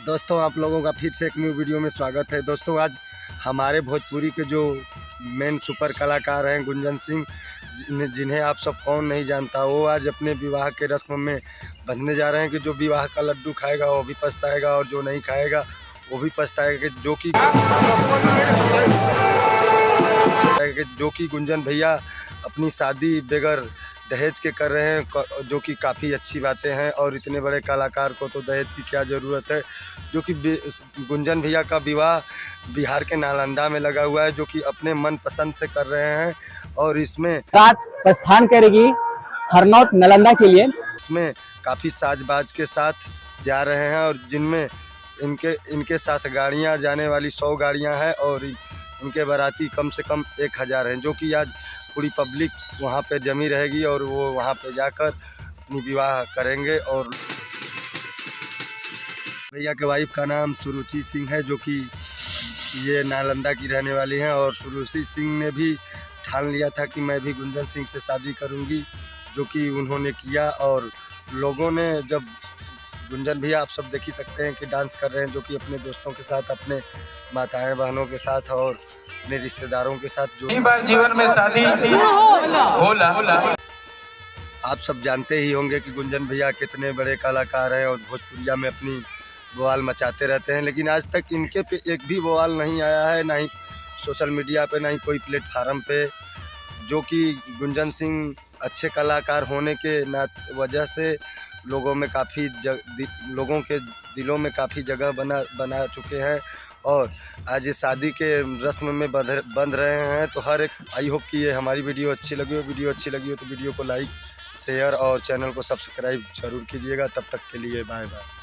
दोस्तों आप लोगों का फिर से एक न्यू वीडियो में स्वागत है। दोस्तों आज हमारे भोजपुरी के जो मेन सुपर कलाकार हैं गुंजन सिंह, जिन्हें आप सब कौन नहीं जानता, वो आज अपने विवाह के रस्म में बंधने जा रहे हैं कि जो विवाह का लड्डू खाएगा वो भी पछताएगा और जो नहीं खाएगा वो भी पछताएगा। जो कि गुंजन भैया अपनी शादी बगैर दहेज के कर रहे हैं, जो कि काफ़ी अच्छी बातें हैं। और इतने बड़े कलाकार को तो दहेज की क्या ज़रूरत है। जो कि गुंजन भैया का विवाह बिहार के नालंदा में लगा हुआ है, जो कि अपने मन पसंद से कर रहे हैं। और इसमें रात प्रस्थान करेगी हरनौत नालंदा के लिए। इसमें काफ़ी साजबाज के साथ जा रहे हैं और जिनमें इनके साथ गाड़ियां जाने वाली 100 गाड़ियां हैं और इनके बाराती कम से कम 1000 हैं, जो कि आज पूरी पब्लिक वहां पे जमी रहेगी और वो वहां पे जाकर अपनी विवाह करेंगे। और भैया के वाइफ का नाम सुरुचि सिंह है, जो कि ये नालंदा की रहने वाली हैं। और सुरुचि सिंह ने भी ठान लिया था कि मैं भी गुंजन सिंह से शादी करूंगी, जो कि उन्होंने किया। और लोगों ने जब गुंजन भैया आप सब देख ही सकते हैं कि डांस कर रहे हैं, जो कि अपने दोस्तों के साथ, अपने माताएं बहनों के साथ और अपने रिश्तेदारों के साथ जो बार जीवन में शादी होला। आप सब जानते ही होंगे कि गुंजन भैया कितने बड़े कलाकार हैं और भोजपुरिया में अपनी बवाल मचाते रहते हैं। लेकिन आज तक इनके पे एक भी बवाल नहीं आया है, ना ही सोशल मीडिया पे, ना ही कोई प्लेटफार्म पे। जो कि गुंजन सिंह अच्छे कलाकार होने के वजह से लोगों के दिलों में काफ़ी जगह बना चुके हैं। और आज ये शादी के रस्म में बंध रहे हैं। तो हर एक आई होप कि ये हमारी वीडियो अच्छी लगी हो। तो वीडियो को लाइक, शेयर और चैनल को सब्सक्राइब जरूर कीजिएगा। तब तक के लिए बाय बाय।